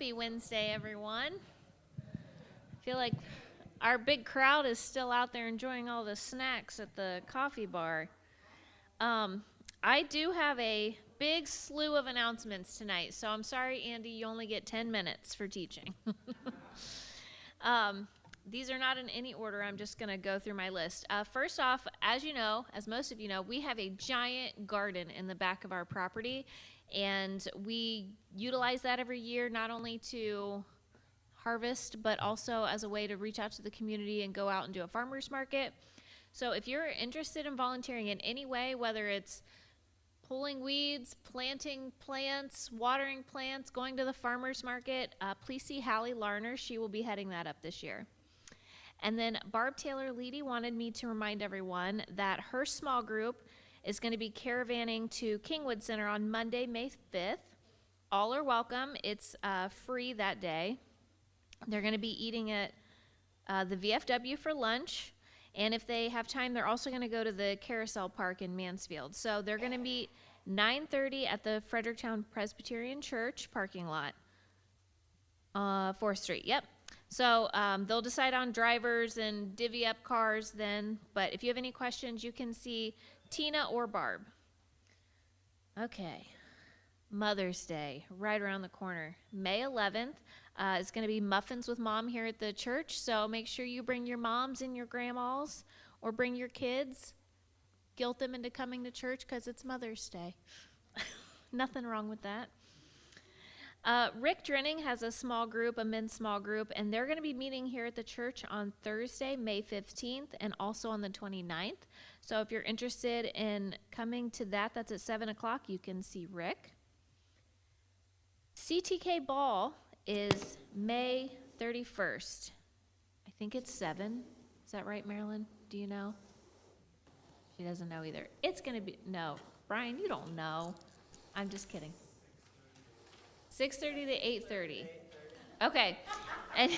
Happy Wednesday, everyone. I feel like our big crowd is still out there enjoying all the snacks at the coffee bar. I do have a big slew of announcements tonight, so I'm sorry, Andy, you only get 10 minutes for teaching. These are not in any order. I'm just going to go through my list. First off, as you know, as most of you know, we have a giant garden in the back of our property, and we utilize that every year, not only to harvest, but also as a way to reach out to the community and go out and do a farmer's market. So if you're interested in volunteering in any way, whether it's pulling weeds, planting plants, watering plants, going to the farmer's market, please see Hallie Larner. She will be heading that up this year. And then Barb Taylor-Leedy wanted me to remind everyone that her small group is going to be caravanning to Kingwood Center on Monday, May 5th. All are welcome. It's free that day. They're going to be eating at the VFW for lunch. And if they have time, they're also going to go to the Carousel Park in Mansfield. So they're going to meet 9:30 at the Fredericktown Presbyterian Church parking lot, 4th Street. Yep. So they'll decide on drivers and divvy up cars then. But if you have any questions, you can see Tina or Barb. Okay. Mother's Day, right around the corner. May 11th is going to be Muffins with Mom here at the church. So make sure you bring your moms and your grandmas or bring your kids. Guilt them into coming to church because it's Mother's Day. Nothing wrong with that. Rick Drenning has a small group, a men's small group, and they're going to be meeting here at the church on Thursday, May 15th, and also on the 29th. So if you're interested in coming to that, that's at 7 o'clock, you can see Rick. CTK Ball is May 31st. I think it's 7. Is that right, Marilyn? Do you know? She doesn't know either. It's going to be, no. Brian, you don't know. I'm just kidding. 6:30 to 8:30. Okay. And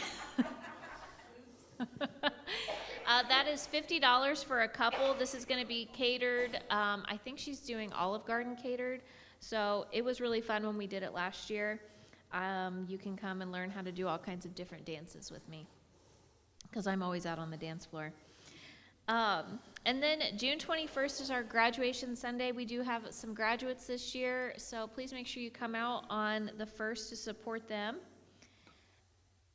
that is $50 for a couple. This is going to be catered. I think she's doing Olive Garden catered. So it was really fun when we did it last year. You can come and learn how to do all kinds of different dances with me because I'm always out on the dance floor. And then June 21st is our graduation Sunday. We do have some graduates this year, so please make sure you come out on the 1st to support them.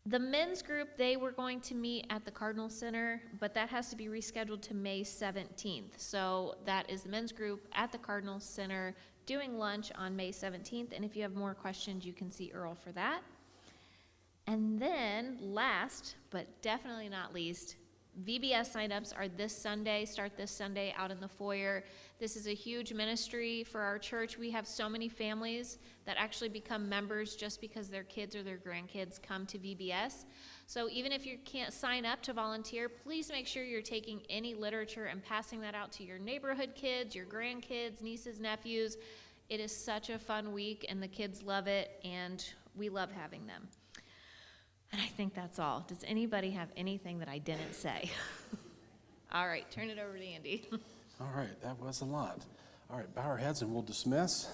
The men's group, they were going to meet at the Cardinal Center, but that has to be rescheduled to May 17th. So that is the men's group at the Cardinal Center doing lunch on May 17th. And if you have more questions, you can see Earl for that. And then last, but definitely not least, VBS signups are this Sunday, start this Sunday out in the foyer. This is a huge ministry for our church. We have so many families that actually become members just because their kids or their grandkids come to VBS. So even if you can't sign up to volunteer, please make sure you're taking any literature and passing that out to your neighborhood kids, your grandkids, nieces, nephews. It is such a fun week, and the kids love it, and we love having them. And I think that's all. Does anybody have anything that I didn't say? All right, turn it over to Andy. All right, that was a lot. All right, bow our heads and we'll dismiss.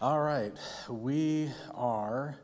All right, we are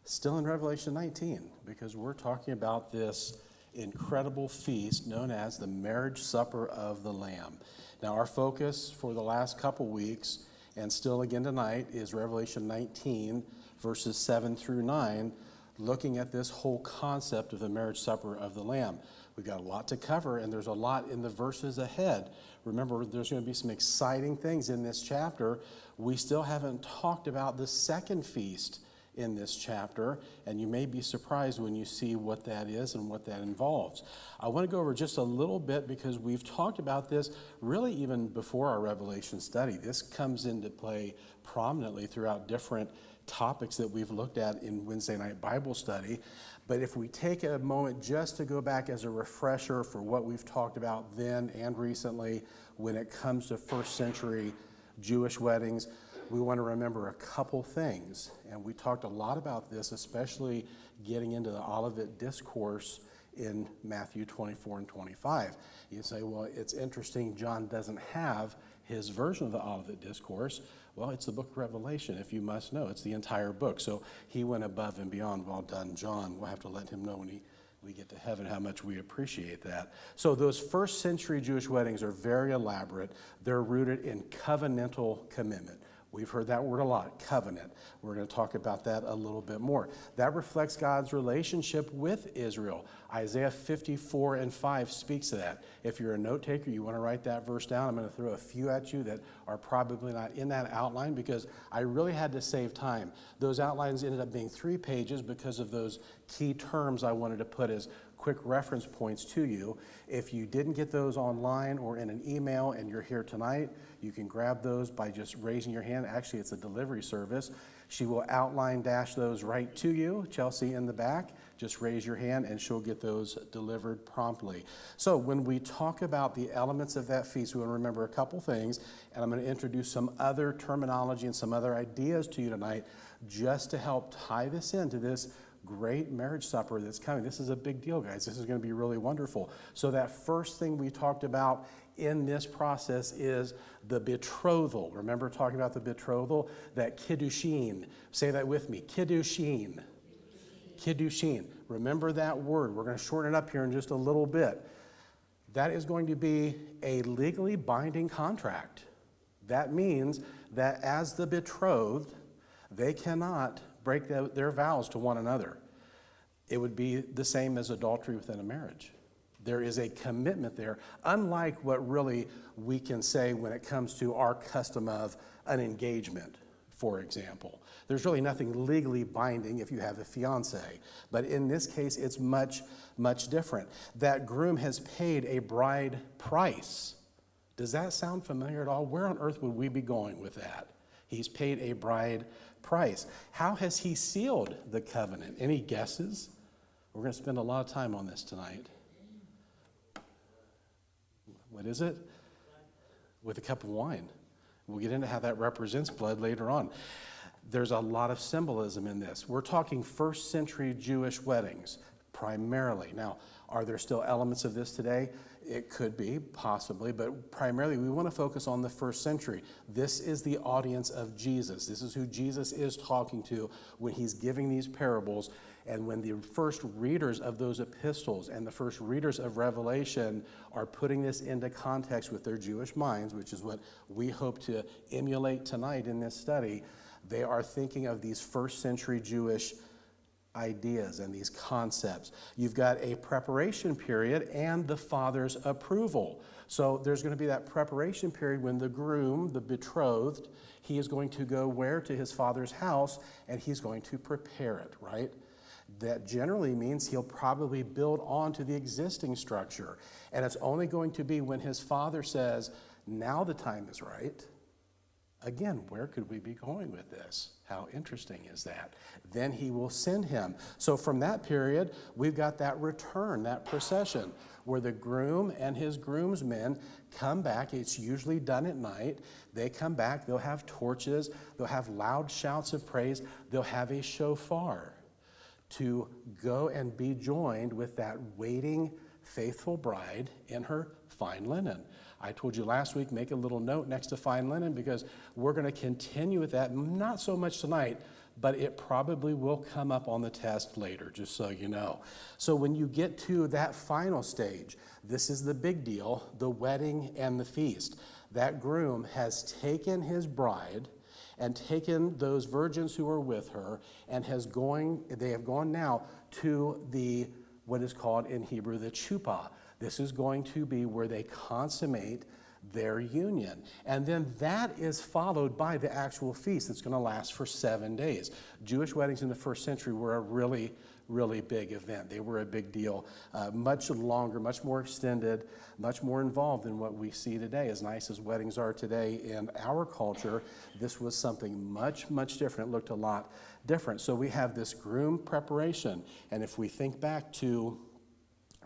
still in Revelation 19 because we're talking about this incredible feast known as the Marriage Supper of the Lamb. Now, our focus for the last couple weeks and still again tonight is Revelation 19, verses 7 through 9, looking at this whole concept of the marriage supper of the Lamb. We've got a lot to cover, and there's a lot in the verses ahead. Remember, there's going to be some exciting things in this chapter. We still haven't talked about the second feast in this chapter, and you may be surprised when you see what that is and what that involves. I want to go over just a little bit because we've talked about this really even before our Revelation study. This comes into play prominently throughout different topics that we've looked at in Wednesday night Bible study. But if we take a moment just to go back as a refresher for what we've talked about then and recently when it comes to first century Jewish weddings, we want to remember a couple things. And we talked a lot about this, especially getting into the Olivet Discourse in Matthew 24 and 25. You say, well, it's interesting John doesn't have his version of the Olivet Discourse. Well, it's the book of Revelation, if you must know. It's the entire book. So he went above and beyond. Well done, John. We'll have to let him know when we get to heaven how much we appreciate that. So those first century Jewish weddings are very elaborate. They're rooted in covenantal commitment. We've heard that word a lot, covenant. We're going to talk about that a little bit more. That reflects God's relationship with Israel. Isaiah 54:5 speaks to that. If you're a note taker, you want to write that verse down. I'm going to throw a few at you that are probably not in that outline because I really had to save time. Those outlines ended up being 3 pages because of those key terms I wanted to put as quick reference points to you. If you didn't get those online or in an email and you're here tonight, you can grab those by just raising your hand. Actually, it's a delivery service. She will outline dash those right to you. Chelsea in the back, just raise your hand and she'll get those delivered promptly. So when we talk about the elements of that feast, we want to remember a couple things, and I'm going to introduce some other terminology and some other ideas to you tonight just to help tie this into this great marriage supper that's coming. This is a big deal, guys. This is going to be really wonderful. So that first thing we talked about in this process is the betrothal. Remember talking about the betrothal? That kiddushin. Say that with me. Kiddushin. Kiddushin. Remember that word. We're going to shorten it up here in just a little bit. That is going to be a legally binding contract. That means that as the betrothed, they cannot break their vows to one another. It would be the same as adultery within a marriage. There is a commitment there, unlike what really we can say when it comes to our custom of an engagement, for example. There's really nothing legally binding if you have a fiance, but in this case, it's much, much different. That groom has paid a bride price. Does that sound familiar at all? Where on earth would we be going with that? He's paid a bride price. How has he sealed the covenant? Any guesses? We're going to spend a lot of time on this tonight. What is it? With a cup of wine. We'll get into how that represents blood later on. There's a lot of symbolism in this. We're talking first century Jewish weddings, primarily. Now, are there still elements of this today? It could be, possibly, but primarily we want to focus on the first century. This is the audience of Jesus. This is who Jesus is talking to when he's giving these parables. And when the first readers of those epistles and the first readers of Revelation are putting this into context with their Jewish minds, which is what we hope to emulate tonight in this study, they are thinking of these first century Jewish ideas and these concepts. You've got a preparation period and the father's approval. So there's going to be that preparation period when the groom, the betrothed, he is going to go where? To his father's house, and he's going to prepare it, right? That generally means he'll probably build onto the existing structure. And it's only going to be when his father says, now the time is right. Again, where could we be going with this? How interesting is that? Then he will send him. So from that period, we've got that return, that procession, where the groom and his groomsmen come back. It's usually done at night. They come back, they'll have torches, they'll have loud shouts of praise, they'll have a shofar to go and be joined with that waiting, faithful bride in her fine linen. I told you last week, make a little note next to fine linen because we're going to continue with that, not so much tonight, but it probably will come up on the test later, just so you know. So when you get to that final stage, this is the big deal, the wedding and the feast. That groom has taken his bride and taken those virgins who are with her and they have gone now to the, what is called in Hebrew, the chuppah. This is going to be where they consummate their union. And then that is followed by the actual feast that's going to last for 7 days. Jewish weddings in the first century were a really, really big event. They were a big deal, much longer, much more extended, much more involved than what we see today. As nice as weddings are today in our culture, this was something much, much different. It looked a lot different. So we have this groom preparation. And if we think back to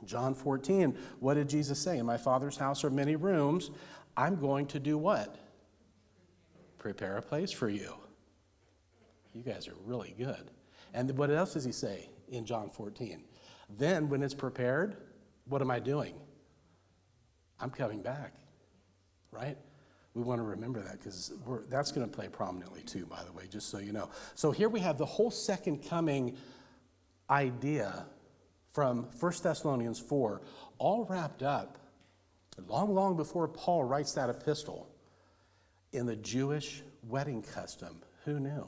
John 14, what did Jesus say? In my Father's house are many rooms. I'm going to do what? Prepare a place for you. You guys are really good. And what else does he say in John 14? Then when it's prepared, what am I doing? I'm coming back, right? We want to remember that because that's going to play prominently too, by the way, just so you know. So here we have the whole second coming idea from 1 Thessalonians 4, all wrapped up long, long before Paul writes that epistle in the Jewish wedding custom. Who knew?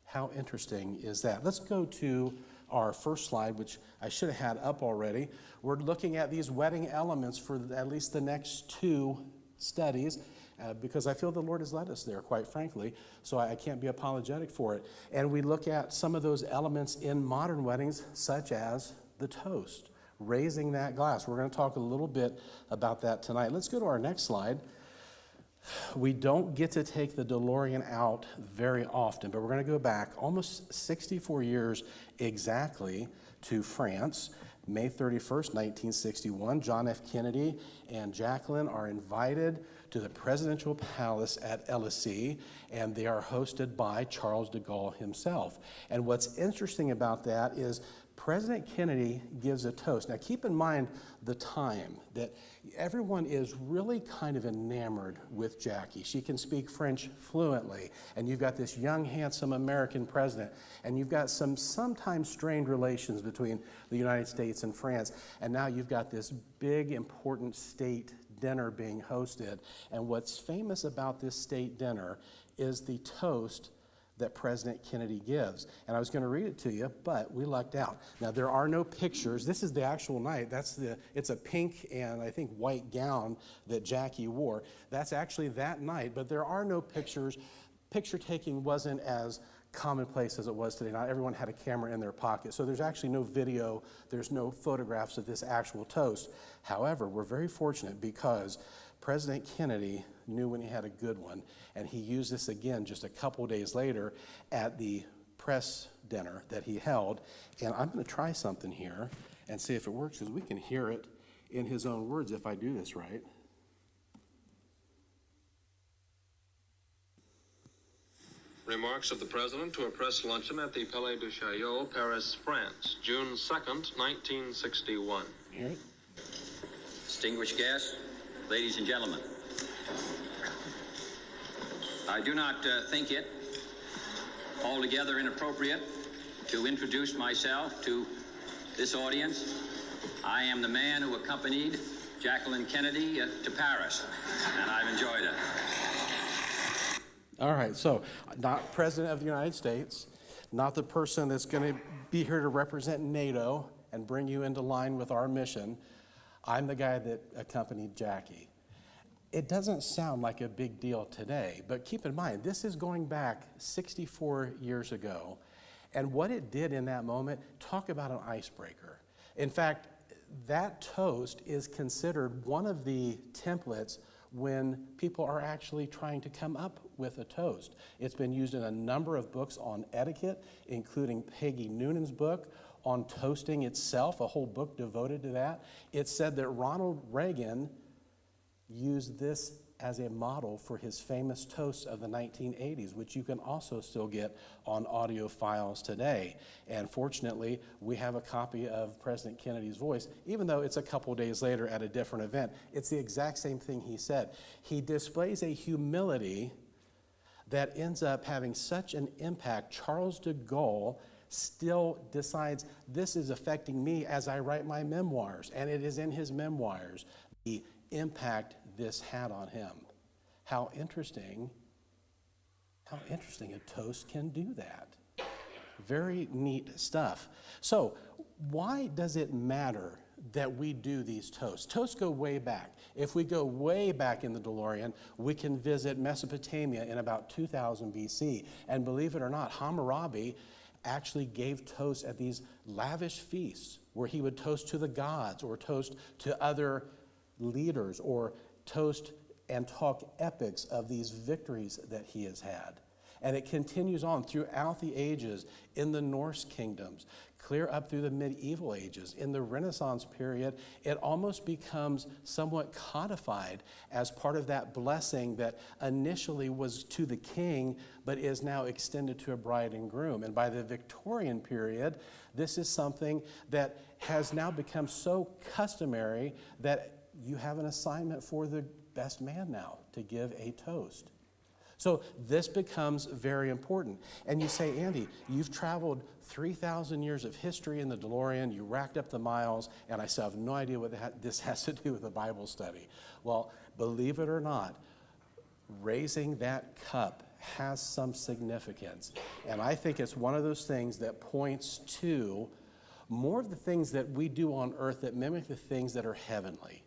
How interesting is that? Let's go to our first slide, which I should have had up already. We're looking at these wedding elements for at least the next 2 studies. Because I feel the Lord has led us there, quite frankly, so I can't be apologetic for it. And we look at some of those elements in modern weddings, such as the toast, raising that glass. We're going to talk a little bit about that tonight. Let's go to our next slide. We don't get to take the DeLorean out very often, but we're going to go back almost 64 years exactly to France. May 31st, 1961, John F. Kennedy and Jacqueline are invited to the presidential palace at Elysee, and they are hosted by Charles de Gaulle himself. And what's interesting about that is President Kennedy gives a toast. Now keep in mind the time that everyone is really kind of enamored with Jackie. She can speak French fluently, and you've got this young, handsome American president, and you've got some sometimes strained relations between the United States and France, and now you've got this big, important state dinner being hosted. And what's famous about this state dinner is the toast that President Kennedy gives. And I was going to read it to you, but we lucked out. Now, there are no pictures. This is the actual night. It's a pink and I think white gown that Jackie wore. That's actually that night, but there are no pictures. Picture taking wasn't as commonplace as it was today. Not everyone had a camera in their pocket. So there's actually no video, there's no photographs of this actual toast. However, we're very fortunate because President Kennedy knew when he had a good one, and he used this again just a couple days later at the press dinner that he held. And I'm going to try something here and see if it works, because we can hear it in his own words if I do this right. Remarks of the President to a press luncheon at the Palais de Chaillot, Paris, France, June 2nd, 1961. Hear it? Distinguished guests, ladies and gentlemen, I do not think it altogether inappropriate to introduce myself to this audience. I am the man who accompanied Jacqueline Kennedy to Paris, and I've enjoyed it. All right, so not President of the United States, not the person that's going to be here to represent NATO and bring you into line with our mission. I'm the guy that accompanied Jackie. It doesn't sound like a big deal today, but keep in mind, this is going back 64 years ago. And what it did in that moment, talk about an icebreaker. In fact, that toast is considered one of the templates when people are actually trying to come up with a toast. It's been used in a number of books on etiquette, including Peggy Noonan's book on toasting itself, a whole book devoted to that. It's said that Ronald Reagan used this as a model for his famous toasts of the 1980s, which you can also still get on audio files today. And fortunately, we have a copy of President Kennedy's voice, even though it's a couple days later at a different event. It's the exact same thing he said. He displays a humility that ends up having such an impact. Charles de Gaulle still decides, this is affecting me as I write my memoirs, and it is in his memoirs, the impact this had on him. How interesting a toast can do that. Very neat stuff. So why does it matter that we do these toasts? Toasts go way back. If we go way back in the DeLorean, we can visit Mesopotamia in about 2000 BC. And believe it or not, Hammurabi actually gave toasts at these lavish feasts where he would toast to the gods or toast to other leaders or toast and talk epics of these victories that he has had. And it continues on throughout the ages in the Norse kingdoms, clear up through the medieval ages. In the Renaissance period, it almost becomes somewhat codified as part of that blessing that initially was to the king, but is now extended to a bride and groom. And by the Victorian period, this is something that has now become so customary that you have an assignment for the best man now to give a toast. So this becomes very important. And you say, Andy, you've traveled 3,000 years of history in the DeLorean, you racked up the miles, and I still have no idea what this has to do with a Bible study. Well, believe it or not, raising that cup has some significance. And I think it's one of those things that points to more of the things that we do on earth that mimic the things that are heavenly.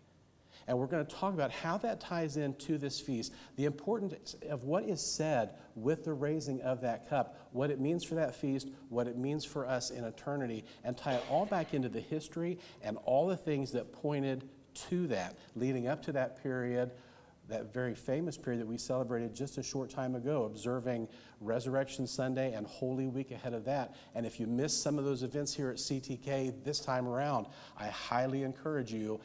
And we're going to talk about how that ties into this feast, the importance of what is said with the raising of that cup, what it means for that feast, what it means for us in eternity, and tie it all back into the history and all the things that pointed to that, leading up to that period, that very famous period that we celebrated just a short time ago, observing Resurrection Sunday and Holy Week ahead of that. And if you missed some of those events here at CTK this time around, I highly encourage you,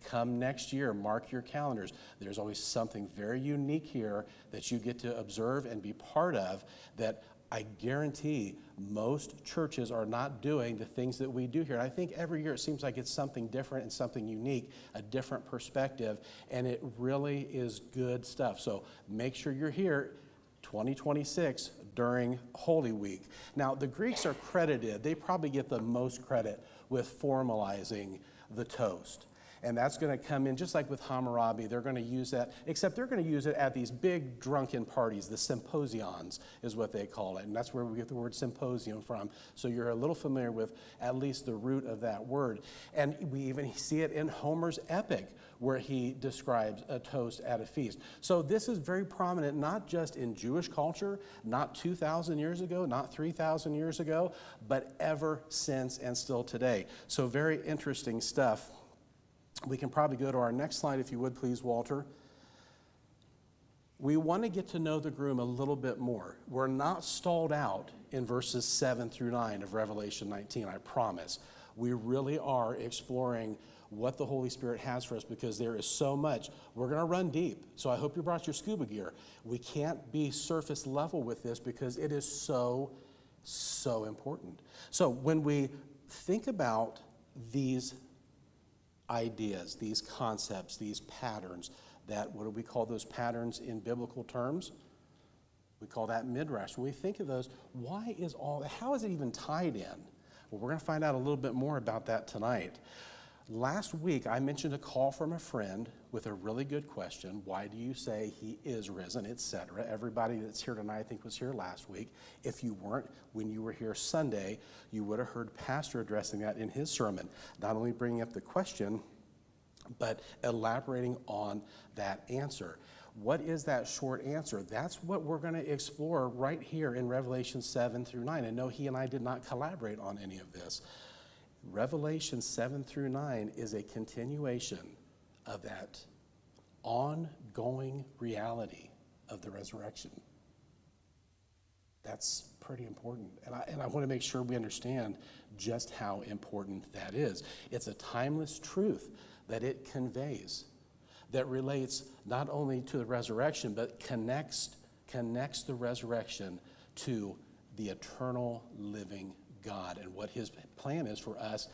come next year, mark your calendars. There's always something very unique here that you get to observe and be part of that I guarantee most churches are not doing the things that we do here. And I think every year it seems like it's something different and something unique, a different perspective, and it really is good stuff. So make sure you're here 2026 during Holy Week. Now, the Greeks are credited, they probably get the most credit with formalizing the toast. And that's going to come in, just like with Hammurabi, they're going to use that, except they're going to use it at these big drunken parties, the symposions is what they call it. And that's where we get the word symposium from. So you're a little familiar with at least the root of that word. And we even see it in Homer's epic, where he describes a toast at a feast. So this is very prominent, not just in Jewish culture, not 2,000 years ago, not 3,000 years ago, but ever since and still today. So very interesting stuff. We can probably go to our next slide, if you would, please, Walter. We want to get to know the groom a little bit more. We're not stalled out in verses 7 through 9 of Revelation 19, I promise. We really are exploring what the Holy Spirit has for us because there is so much. We're going to run deep, so I hope you brought your scuba gear. We can't be surface level with this because it is so, so important. So when we think about these ideas, these concepts, these patterns, that, what do we call those patterns in biblical terms? We call that midrash. When we think of those, why is all that, how is it even tied in? Well, we're going to find out a little bit more about that tonight. Last week, I mentioned a call from a friend with a really good question. Why do you say he is risen, etc.? Everybody that's here tonight, I think, was here last week. If you weren't, when you were here Sunday, you would have heard Pastor addressing that in his sermon, not only bringing up the question, but elaborating on that answer. What is that short answer? That's what we're going to explore right here in Revelation 7 through 9. And no, he and I did not collaborate on any of this. Revelation 7 through 9 is a continuation of that ongoing reality of the resurrection. That's pretty important. And I want to make sure we understand just how important that is. It's a timeless truth that it conveys that relates not only to the resurrection, but connects the resurrection to the eternal living God and what his plan is for us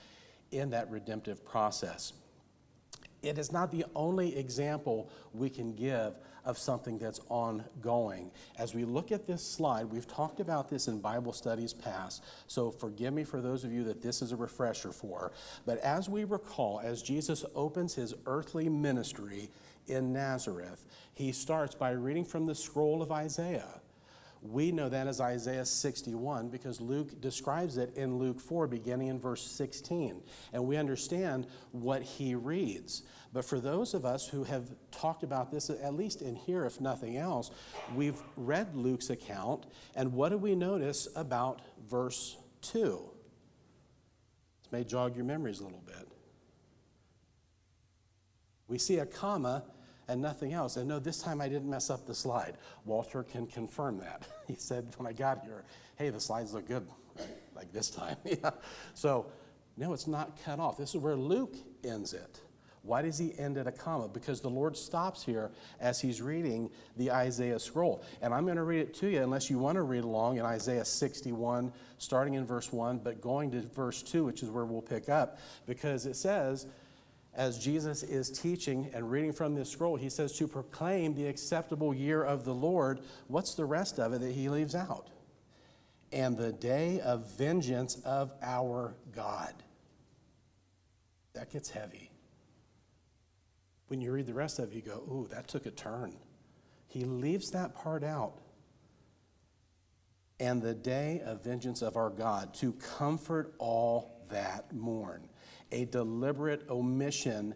in that redemptive process. It is not the only example we can give of something that's ongoing. As we look at this slide, we've talked about this in Bible studies past, so forgive me for those of you that this is a refresher for. But as we recall, as Jesus opens his earthly ministry in Nazareth, he starts by reading from the scroll of Isaiah. We know that as Isaiah 61 because Luke describes it in Luke 4, beginning in verse 16. And we understand what he reads. But for those of us who have talked about this, at least in here, if nothing else, we've read Luke's account. And what do we notice about verse 2? This may jog your memories a little bit. We see a comma and nothing else. And no, this time I didn't mess up the slide. Walter can confirm that. He said when I got here, hey, the slides look good, like this time. Yeah. So, no, it's not cut off. This is where Luke ends it. Why does he end at a comma? Because the Lord stops here as he's reading the Isaiah scroll. And I'm going to read it to you unless you want to read along in Isaiah 61, starting in verse 1, but going to verse 2, which is where we'll pick up, because it says, as Jesus is teaching and reading from this scroll, he says to proclaim the acceptable year of the Lord. What's the rest of it that he leaves out? And the day of vengeance of our God. That gets heavy. When you read the rest of it, you go, ooh, that took a turn. He leaves that part out. And the day of vengeance of our God, to comfort all that mourn. A deliberate omission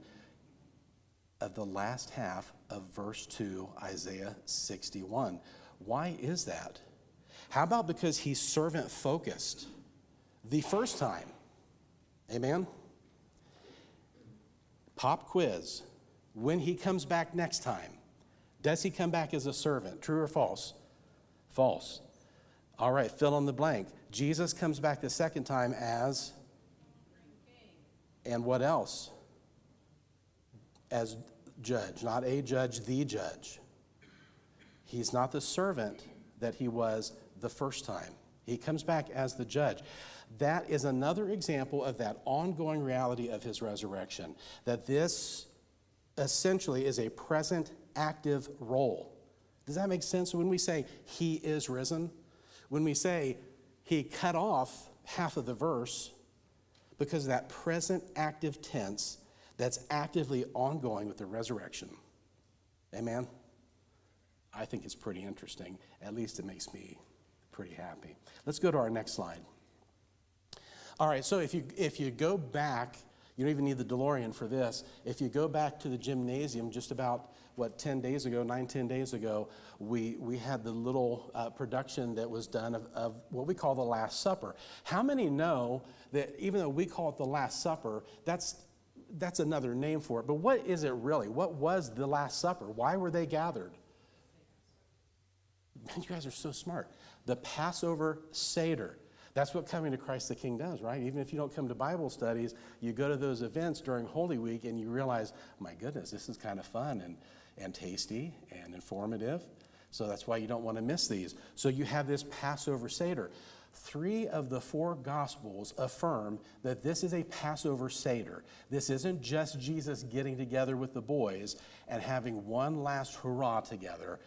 of the last half of verse 2, Isaiah 61. Why is that? How about because he's servant focused the first time? Amen? Pop quiz. When he comes back next time, does he come back as a servant? True or false? False. All right, fill in the blank. Jesus comes back the second time as, and what else? As judge, not a judge, the judge. He's not the servant that he was the first time. He comes back as the judge. That is another example of that ongoing reality of his resurrection, that this essentially is a present active role. Does that make sense? When we say he is risen, when we say he cut off half of the verse because of that present active tense that's actively ongoing with the resurrection. Amen? I think it's pretty interesting. At least it makes me pretty happy. Let's go to our next slide. All right, so if you go back, you don't even need the DeLorean for this. If you go back to the gymnasium just about, 10 days ago, 9-10 days ago, we had the little production that was done of what we call the Last Supper. How many know that even though we call it the Last Supper, that's another name for it, but what is it really? What was the Last Supper? Why were they gathered? Man, you guys are so smart. The Passover Seder. That's what coming to Christ the King does, right? Even if you don't come to Bible studies, you go to those events during Holy Week and you realize, my goodness, this is kind of fun and tasty and informative. So that's why you don't want to miss these. So you have this Passover Seder. 3 of the 4 Gospels affirm that this is a Passover Seder. This isn't just Jesus getting together with the boys and having one last hurrah together.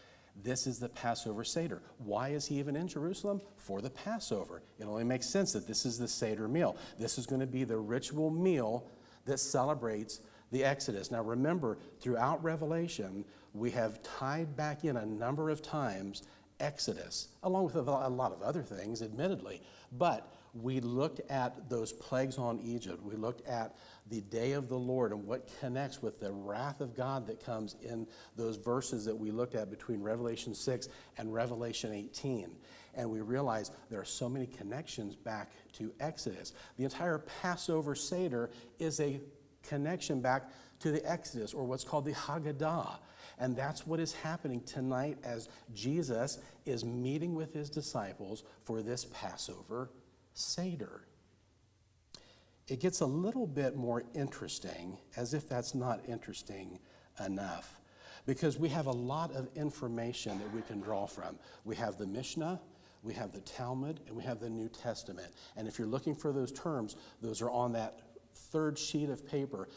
This is the Passover Seder. Why is he even in Jerusalem? For the Passover. It only makes sense that this is the Seder meal. This is going to be the ritual meal that celebrates the Exodus. Now remember, throughout Revelation, we have tied back in a number of times Exodus, along with a lot of other things, admittedly. But we looked at those plagues on Egypt. We looked at the day of the Lord and what connects with the wrath of God that comes in those verses that we looked at between Revelation 6 and Revelation 18. And we realized there are so many connections back to Exodus. The entire Passover Seder is a connection back to the Exodus, or what's called the Haggadah. And that's what is happening tonight as Jesus is meeting with his disciples for this Passover Seder. It gets a little bit more interesting, as if that's not interesting enough, because we have a lot of information that we can draw from. We have the Mishnah, we have the Talmud, and we have the New Testament. And if you're looking for those terms, those are on that third sheet of paper.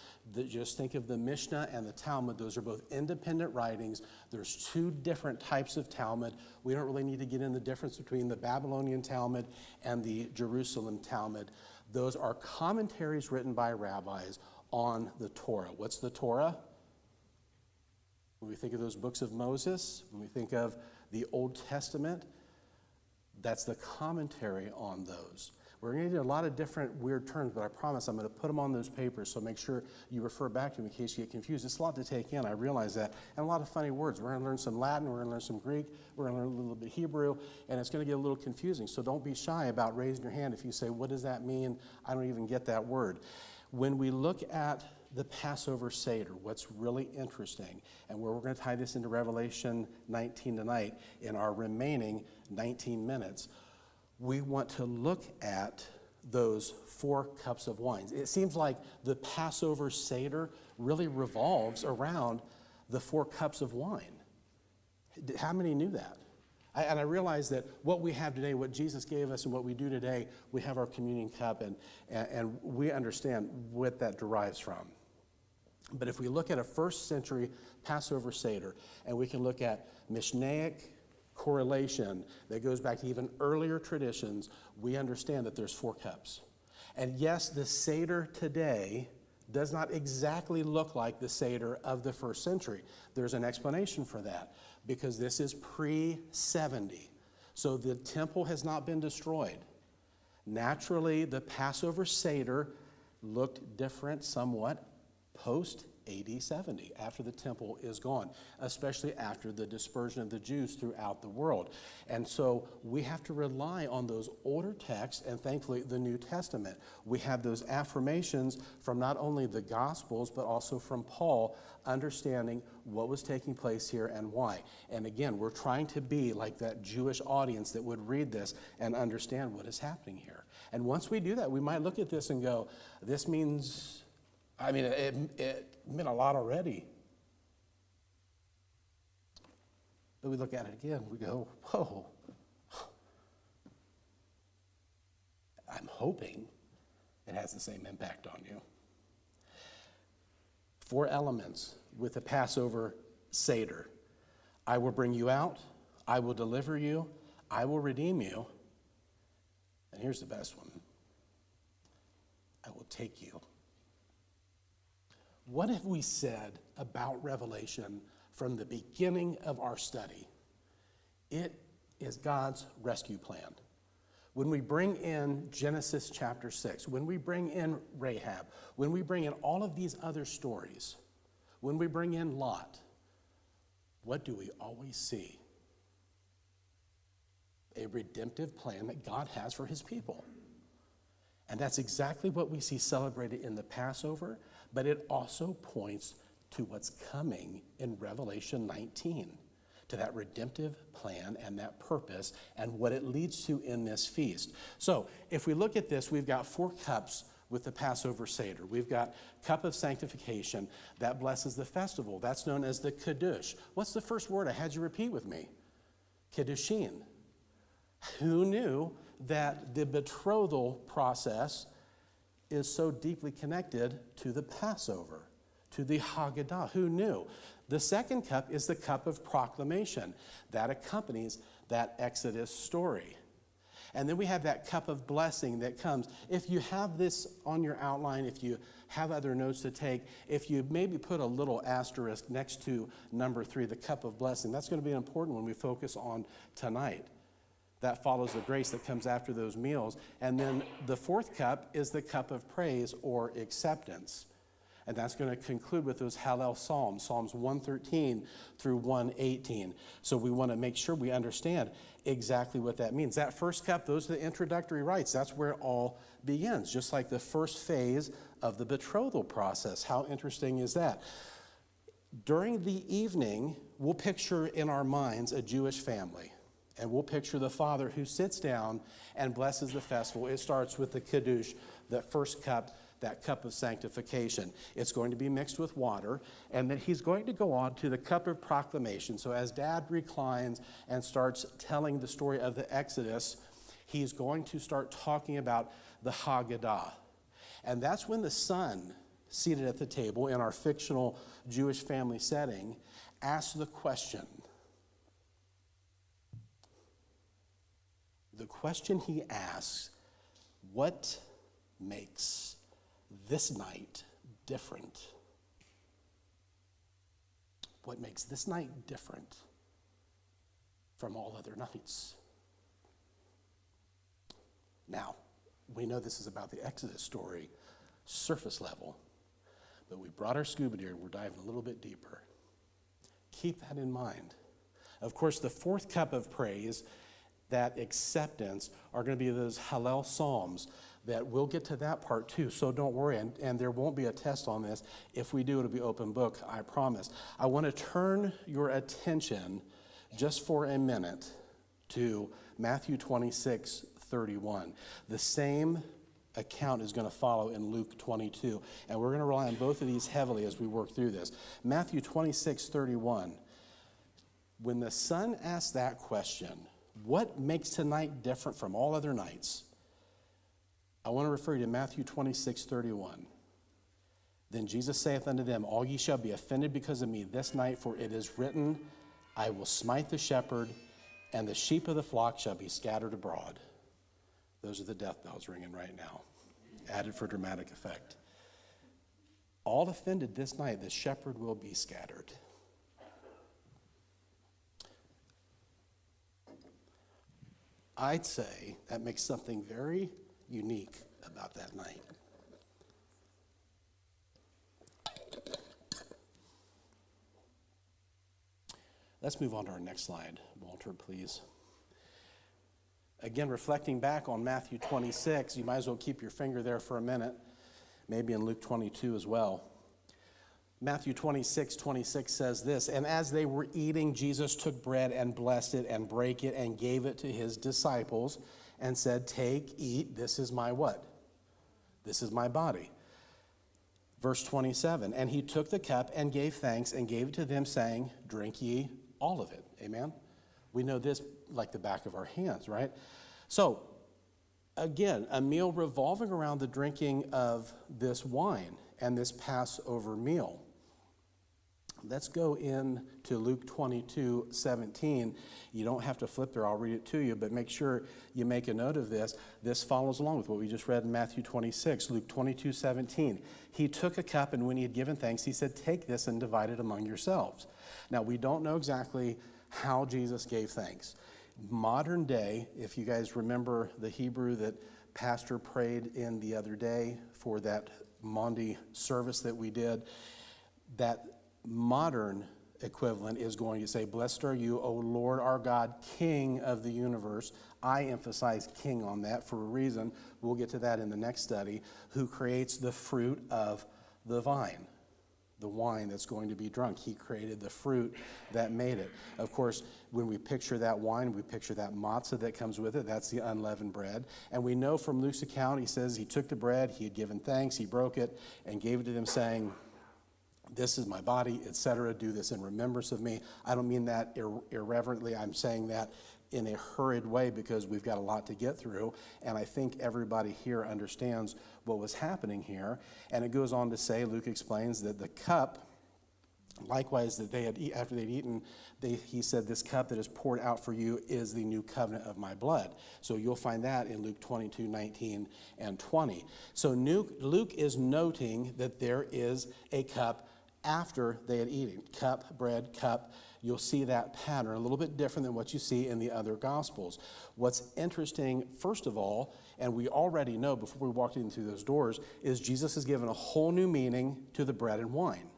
Just think of the Mishnah and the Talmud. Those are both independent writings. There's 2 different types of Talmud. We don't really need to get in the difference between the Babylonian Talmud and the Jerusalem Talmud. Those are commentaries written by rabbis on the Torah. What's the Torah? When we think of those books of Moses, when we think of the Old Testament, that's the commentary on those. We're going to need a lot of different weird terms, but I promise I'm going to put them on those papers, so make sure you refer back to them in case you get confused. It's a lot to take in, I realize that, and a lot of funny words. We're going to learn some Latin, we're going to learn some Greek, we're going to learn a little bit Hebrew, and it's going to get a little confusing. So don't be shy about raising your hand if you say, what does that mean? I don't even get that word. When we look at the Passover Seder, what's really interesting, and where we're going to tie this into Revelation 19 tonight in our remaining 19 minutes, we want to look at those 4 cups of wine. It seems like the Passover Seder really revolves around the 4 cups of wine. How many knew that? And I realize that what we have today, what Jesus gave us and what we do today, we have our communion cup, and we understand what that derives from. But if we look at a first century Passover Seder, and we can look at Mishnaic correlation that goes back to even earlier traditions, we understand that there's 4 cups. And yes, the Seder today does not exactly look like the Seder of the first century. There's an explanation for that, because this is pre-70. So the temple has not been destroyed. Naturally, the Passover Seder looked different somewhat post AD 70, after the temple is gone, especially after the dispersion of the Jews throughout the world. And so we have to rely on those older texts, and thankfully the New Testament. We have those affirmations from not only the Gospels, but also from Paul, understanding what was taking place here and why. And again, we're trying to be like that Jewish audience that would read this and understand what is happening here. And once we do that, we might look at this and go, this means, it meant a lot already. But we look at it again, we go, whoa. I'm hoping it has the same impact on you. 4 elements with the Passover Seder. I will bring you out, I will deliver you, I will redeem you, and here's the best one, I will take you. What have we said about Revelation from the beginning of our study? It is God's rescue plan. When we bring in Genesis chapter 6, when we bring in Rahab, when we bring in all of these other stories, when we bring in Lot, what do we always see? A redemptive plan that God has for his people. And that's exactly what we see celebrated in the Passover, but it also points to what's coming in Revelation 19, to that redemptive plan and that purpose and what it leads to in this feast. So if we look at this, we've got 4 cups with the Passover Seder. We've got cup of sanctification that blesses the festival. That's known as the Kiddush. What's the first word I had you repeat with me? Kiddushin. Who knew that the betrothal process is so deeply connected to the Passover, to the Haggadah? Who knew? The second cup is the cup of proclamation that accompanies that Exodus story. And then we have that cup of blessing that comes. If you have this on your outline, if you have other notes to take, if you maybe put a little asterisk next to number 3, the cup of blessing, that's going to be important when we focus on tonight. That follows the grace that comes after those meals. And then the 4th cup is the cup of praise or acceptance. And that's going to conclude with those Hallel Psalms, Psalms 113 through 118. So we want to make sure we understand exactly what that means. That first cup, those are the introductory rites. That's where it all begins, just like the first phase of the betrothal process. How interesting is that? During the evening, we'll picture in our minds a Jewish family. And we'll picture the father who sits down and blesses the festival. It starts with the Kiddush, that first cup, that cup of sanctification. It's going to be mixed with water, and then he's going to go on to the cup of proclamation. So as Dad reclines and starts telling the story of the Exodus, he's going to start talking about the Haggadah. And that's when the son, seated at the table in our fictional Jewish family setting, asks the question. The question he asks, what makes this night different? What makes this night different from all other nights? Now, we know this is about the Exodus story, surface level, but we brought our scuba gear and we're diving a little bit deeper. Keep that in mind. Of course, the 4th cup of praise, that acceptance, are going to be those Hallel Psalms that we'll get to that part too. So don't worry, and there won't be a test on this. If we do, it'll be open book, I promise. I want to turn your attention just for a minute to Matthew 26:31. The same account is going to follow in Luke 22, and we're going to rely on both of these heavily as we work through this. Matthew 26:31. When the son asks that question, what makes tonight different from all other nights? I want to refer you to Matthew 26:31. Then Jesus saith unto them, all ye shall be offended because of me this night, for it is written, I will smite the shepherd, and the sheep of the flock shall be scattered abroad. Those are the death bells ringing right now, added for dramatic effect. All offended this night, the shepherd will be scattered. I'd say that makes something very unique about that night. Let's move on to our next slide, Walter, please. Again, reflecting back on Matthew 26, you might as well keep your finger there for a minute, maybe in Luke 22 as well. Matthew 26:26 says this, and as they were eating, Jesus took bread and blessed it and brake it and gave it to his disciples and said, take, eat, this is my what? This is my body. Verse 27, and he took the cup and gave thanks and gave it to them, saying, drink ye all of it. Amen? We know this like the back of our hands, right? So, again, a meal revolving around the drinking of this wine and this Passover meal. Let's go into Luke 22:17. You don't have to flip there, I'll read it to you, but make sure you make a note of this. This follows along with what we just read in Matthew 26, Luke 22:17. He took a cup, and when he had given thanks, he said, take this and divide it among yourselves. Now, we don't know exactly how Jesus gave thanks. Modern day, if you guys remember the Hebrew that Pastor prayed in the other day for that Monday service that we did, that modern equivalent is going to say, blessed are you, O Lord our God, King of the universe. I emphasize king on that for a reason. We'll get to that in the next study. Who creates the fruit of the vine, the wine that's going to be drunk. He created the fruit that made it. Of course, when we picture that wine, we picture that matzah that comes with it. That's the unleavened bread. And we know from Luke's account, he says he took the bread, he had given thanks, he broke it, and gave it to them, saying, this is my body, etc. Do this in remembrance of me. I don't mean that irreverently. I'm saying that in a hurried way because we've got a lot to get through. And I think everybody here understands what was happening here. And it goes on to say, Luke explains that the cup, likewise, that they had after they'd eaten, he said, this cup that is poured out for you is the new covenant of my blood. So you'll find that in Luke 22:19 and 20. So Luke is noting that there is a cup after they had eaten. Cup, bread, cup. You'll see that pattern, a little bit different than what you see in the other Gospels. What's interesting, first of all, and we already know before we walked in through those doors, is Jesus has given a whole new meaning to the bread and wine.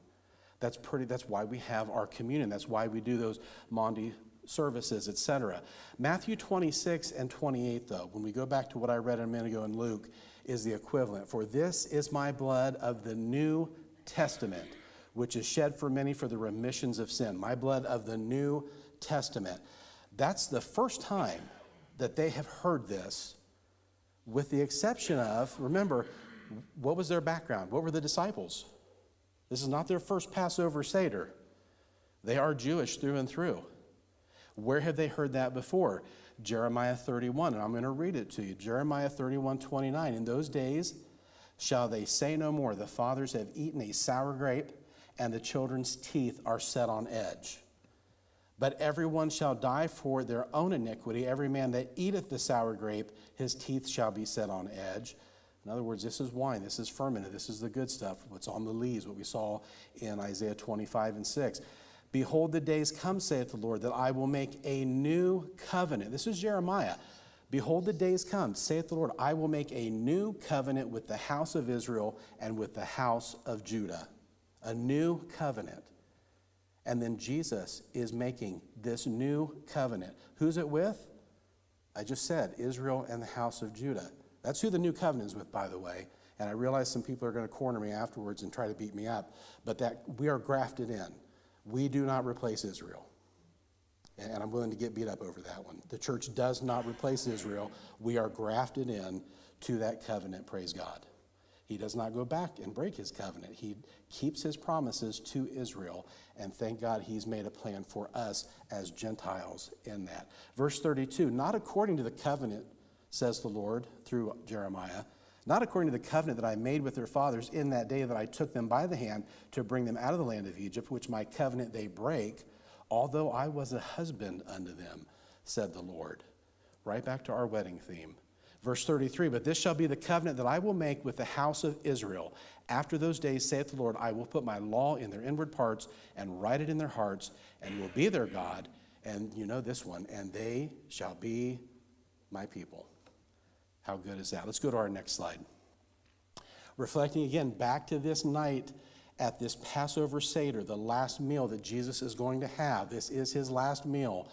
That's why we have our communion. That's why we do those Maundy services, etc. Matthew 26 and 28, though, when we go back to what I read a minute ago in Luke, is the equivalent. For this is my blood of the New Testament, which is shed for many for the remissions of sin. My blood of the New Testament. That's the first time that they have heard this, with the exception of, remember, what was their background? What were the disciples? This is not their first Passover Seder. They are Jewish through and through. Where have they heard that before? Jeremiah 31, and I'm going to read it to you. Jeremiah 31:29. In those days shall they say no more, the fathers have eaten a sour grape, and the children's teeth are set on edge. But everyone shall die for their own iniquity. Every man that eateth the sour grape, his teeth shall be set on edge. In other words, this is wine, this is fermented, this is the good stuff, what's on the leaves, what we saw in Isaiah 25:6. Behold, the days come, saith the Lord, that I will make a new covenant. This is Jeremiah. Behold, the days come, saith the Lord, I will make a new covenant with the house of Israel and with the house of Judah. A new covenant. And then Jesus is making this new covenant. Who's it with? I just said, Israel and the house of Judah. That's who the new covenant is with, by the way. And I realize some people are going to corner me afterwards and try to beat me up. But that we are grafted in. We do not replace Israel. And I'm willing to get beat up over that one. The church does not replace Israel. We are grafted in to that covenant, praise God. He does not go back and break his covenant. He keeps his promises to Israel. And thank God he's made a plan for us as Gentiles in that. Verse 32, not according to the covenant, says the Lord through Jeremiah, not according to the covenant that I made with their fathers in that day that I took them by the hand to bring them out of the land of Egypt, which my covenant they break, although I was a husband unto them, said the Lord. Right back to our wedding theme. Verse 33, but this shall be the covenant that I will make with the house of Israel. After those days, saith the Lord, I will put my law in their inward parts and write it in their hearts, and will be their God. And you know this one, and they shall be my people. How good is that? Let's go to our next slide. Reflecting again back to this night at this Passover Seder, the last meal that Jesus is going to have. This is his last meal.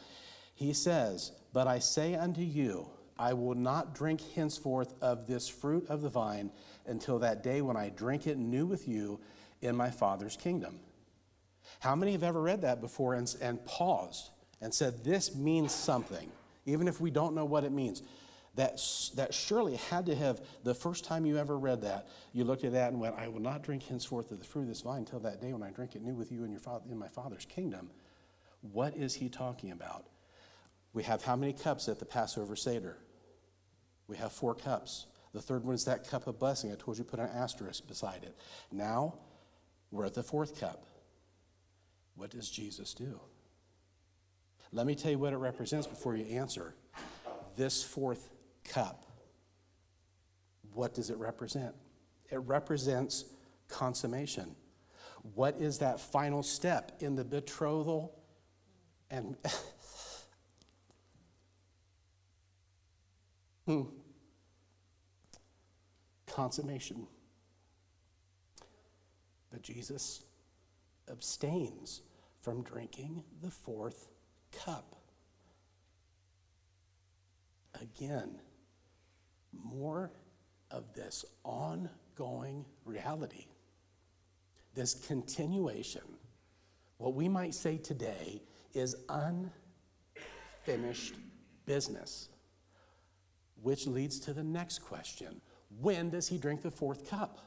He says, but I say unto you, I will not drink henceforth of this fruit of the vine until that day when I drink it new with you in my Father's kingdom. How many have ever read that before and paused and said, this means something, even if we don't know what it means? That surely had to have, the first time you ever read that, you looked at that and went, I will not drink henceforth of the fruit of this vine until that day when I drink it new with you in my Father's kingdom. What is he talking about? We have how many cups at the Passover Seder? We have 4 cups. The third one is that cup of blessing. I told you put an asterisk beside it. Now, we're at the 4th cup. What does Jesus do? Let me tell you what it represents before you answer. This 4th cup, what does it represent? It represents consummation. What is that final step in the betrothal and consummation? But Jesus abstains from drinking the 4th cup. Again, more of this ongoing reality, this continuation. What we might say today is unfinished business, which leads to the next question. When does he drink the 4th cup?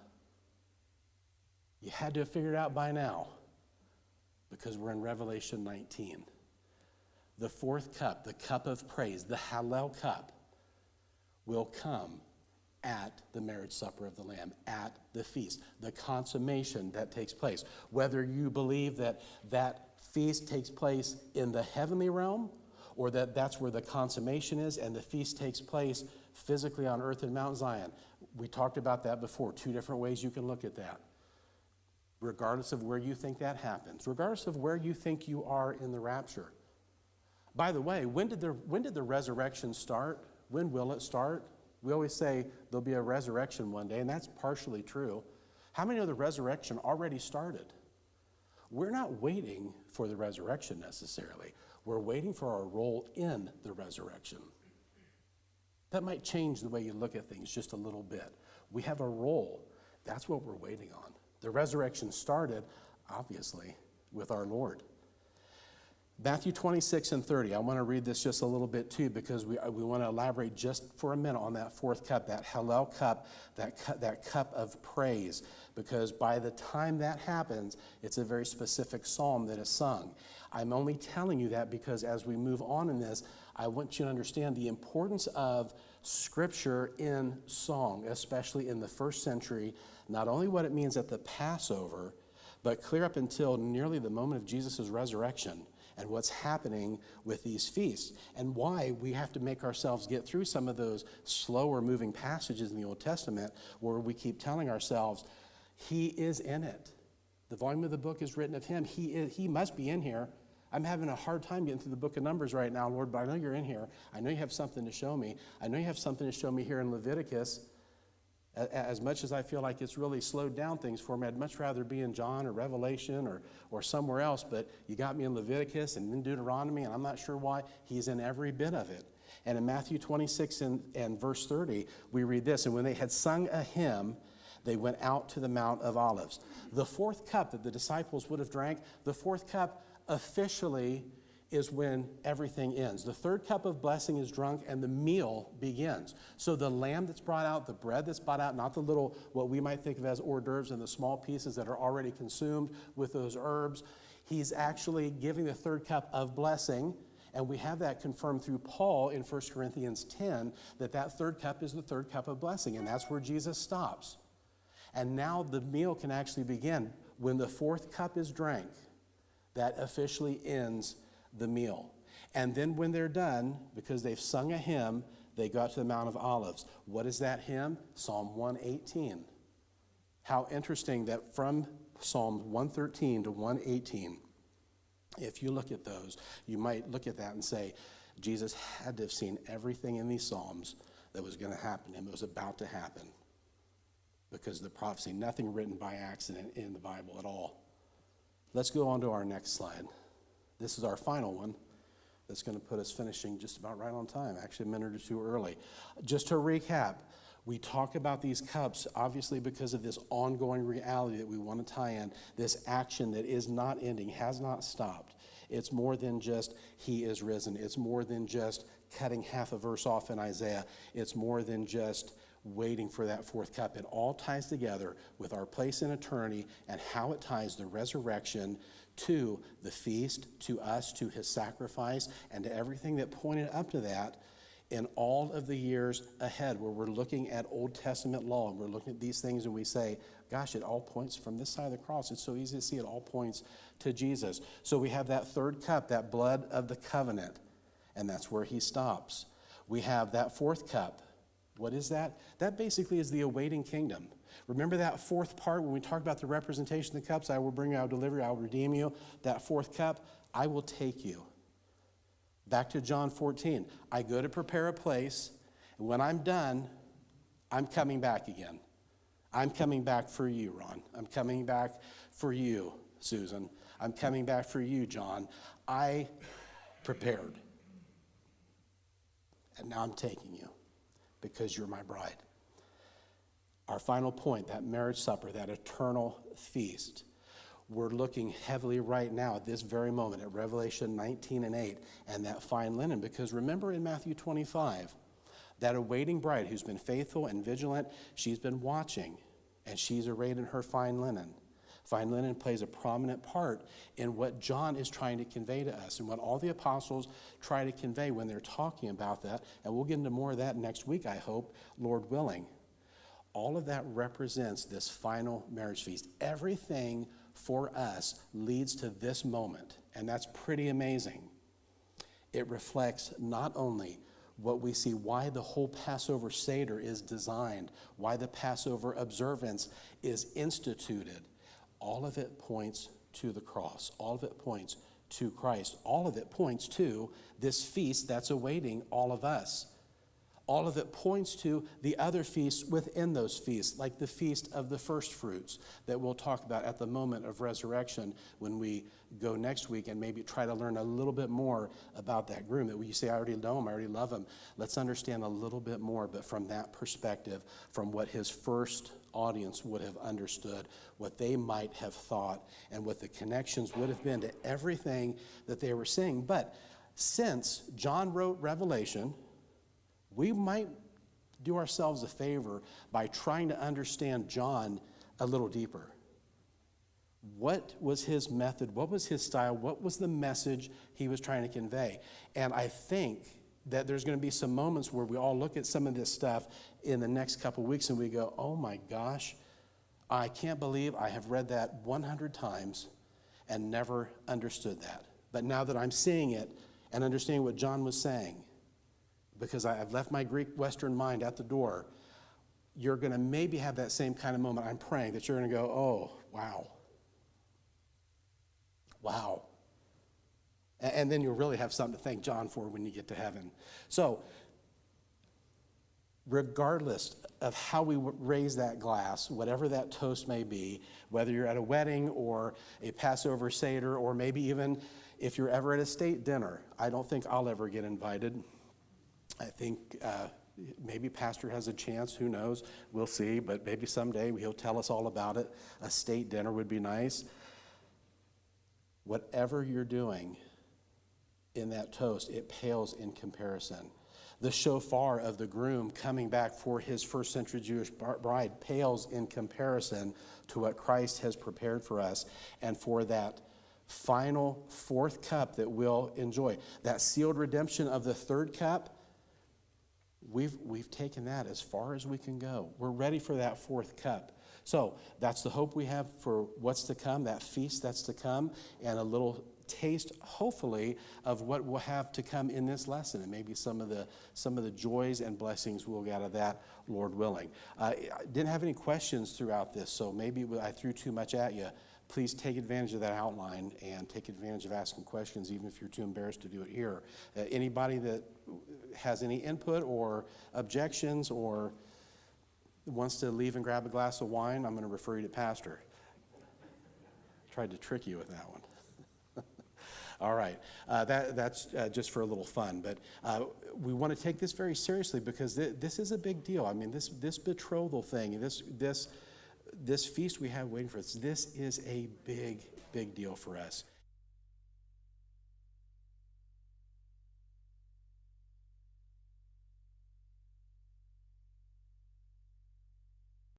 You had to have figured it out by now, because we're in Revelation 19. The 4th cup, the cup of praise, the Hallel cup, will come at the marriage supper of the Lamb, at the feast, the consummation that takes place. Whether you believe that that feast takes place in the heavenly realm, or that that's where the consummation is and the feast takes place physically on earth in Mount Zion. We talked about that before, 2 different ways you can look at that. Regardless of where you think that happens, regardless of where you think you are in the rapture. By the way, when did the resurrection start? When will it start? We always say there'll be a resurrection one day, and that's partially true. How many know the resurrection already started? We're not waiting for the resurrection necessarily. We're waiting for our role in the resurrection. That might change the way you look at things just a little bit. We have a role. That's what we're waiting on. The resurrection started, obviously, with our Lord. Matthew 26 and 30. I want to read this just a little bit too, because we want to elaborate just for a minute on that 4th cup, that Hallel cup, that cup of praise. Because by the time that happens, it's a very specific psalm that is sung. I'm only telling you that because as we move on in this, I want you to understand the importance of Scripture in song, especially in the 1st century. Not only what it means at the Passover, but clear up until nearly the moment of Jesus' resurrection, and what's happening with these feasts, and why we have to make ourselves get through some of those slower moving passages in the Old Testament where we keep telling ourselves, he is in it. The volume of the book is written of him. He must be in here. I'm having a hard time getting through the book of Numbers right now, Lord, but I know you're in here. I know you have something to show me. I know you have something to show me here in Leviticus. As much as I feel like it's really slowed down things for me, I'd much rather be in John or Revelation or somewhere else, but you got me in Leviticus and in Deuteronomy, and I'm not sure why. He's in every bit of it. And in Matthew 26 and verse 30, we read this, and when they had sung a hymn, they went out to the Mount of Olives. The 4th cup that the disciples would have drank, the 4th cup officially is when everything ends. The 3rd cup of blessing is drunk and the meal begins. So the lamb that's brought out, the bread that's brought out, not the little, what we might think of as hors d'oeuvres and the small pieces that are already consumed with those herbs. He's actually giving the 3rd cup of blessing. And we have that confirmed through Paul in 1 Corinthians 10, that third cup is the third cup of blessing, and that's where Jesus stops. And now the meal can actually begin. When the fourth cup is drank, that officially ends the meal. And then when they're done, because they've sung a hymn, they go out to the Mount of Olives. What is that hymn? Psalm 118. How interesting that from Psalm 113 to 118, if you look at those, you might look at that and say, Jesus had to have seen everything in these Psalms that was going to happen to him. It was about to happen because of the prophecy. Nothing written by accident in the Bible at all. Let's go on to our next slide. This is our final one that's going to put us finishing just about right on time, actually a minute or two early. Just to recap, we talk about these cups, obviously because of this ongoing reality that we want to tie in, this action that is not ending, has not stopped. It's more than just he is risen. It's more than just cutting half a verse off in Isaiah. It's more than just waiting for that fourth cup. It all ties together with our place in eternity and how it ties the resurrection to the feast, to us, to his sacrifice, and to everything that pointed up to that in all of the years ahead, where we're looking at Old Testament law and we're looking at these things and we say, gosh, it all points from this side of the cross. It's so easy to see it all points to Jesus. So we have that third cup, that blood of the covenant, and that's where he stops. We have that fourth cup. What is that? That basically is the awaiting kingdom. Remember that fourth part when we talked about the representation of the cups? I will bring you, I will deliver you, I will redeem you. That fourth cup, I will take you. Back to John 14. I go to prepare a place, and when I'm done, I'm coming back again. I'm coming back for you, Ron. I'm coming back for you, Susan. I'm coming back for you, John. I prepared. And now I'm taking you because you're my bride. Our final point, that marriage supper, that eternal feast. We're looking heavily right now at this very moment at Revelation 19 and 8 and that fine linen. Because remember in Matthew 25, that awaiting bride who's been faithful and vigilant, she's been watching and she's arrayed in her fine linen. Fine linen plays a prominent part in what John is trying to convey to us and what all the apostles try to convey when they're talking about that. And we'll get into more of that next week, I hope, Lord willing. All of that represents this final marriage feast. Everything for us leads to this moment, and that's pretty amazing. It reflects not only what we see, why the whole Passover Seder is designed, why the Passover observance is instituted. All of it points to the cross. All of it points to Christ. All of it points to this feast that's awaiting all of us. All of it points to the other feasts within those feasts, like the Feast of the First Fruits that we'll talk about at the moment of resurrection when we go next week and maybe try to learn a little bit more about that groom. That you say, I already know him, I already love him. Let's understand a little bit more, but from that perspective, from what his first audience would have understood, what they might have thought, and what the connections would have been to everything that they were seeing. But since John wrote Revelation, we might do ourselves a favor by trying to understand John a little deeper. What was his method? What was his style? What was the message he was trying to convey? And I think that there's going to be some moments where we all look at some of this stuff in the next couple of weeks and we go, oh my gosh, I can't believe I have read that 100 times and never understood that. But now that I'm seeing it and understanding what John was saying, because I've left my Greek Western mind at the door, you're going to maybe have that same kind of moment. I'm praying that you're going to go, oh, wow. Wow. And then you'll really have something to thank John for when you get to heaven. So, regardless of how we raise that glass, whatever that toast may be, whether you're at a wedding or a Passover Seder, or maybe even if you're ever at a state dinner, I don't think I'll ever get invited. I think maybe Pastor has a chance, who knows, we'll see, but maybe someday he'll tell us all about it. A state dinner would be nice. Whatever you're doing in that toast, it pales in comparison. The shofar of the groom coming back for his first century Jewish bride pales in comparison to what Christ has prepared for us and for that final fourth cup that we'll enjoy. That sealed redemption of the third cup, we've taken that as far as we can go. We're ready for that fourth cup. So that's the hope we have for what's to come, that feast that's to come, and a little taste, hopefully, of what we'll have to come in this lesson, and maybe some of the joys and blessings we'll get out of that, Lord willing. I didn't have any questions throughout this, so maybe I threw too much at you. Please take advantage of that outline and take advantage of asking questions, even if you're too embarrassed to do it here. Anybody that has any input or objections or wants to leave and grab a glass of wine, I'm going to refer you to Pastor. Tried to trick you with that one. All right, that's just for a little fun, but we want to take this very seriously because this is a big deal. I mean, this betrothal thing, this feast we have waiting for us, this is a big deal for us.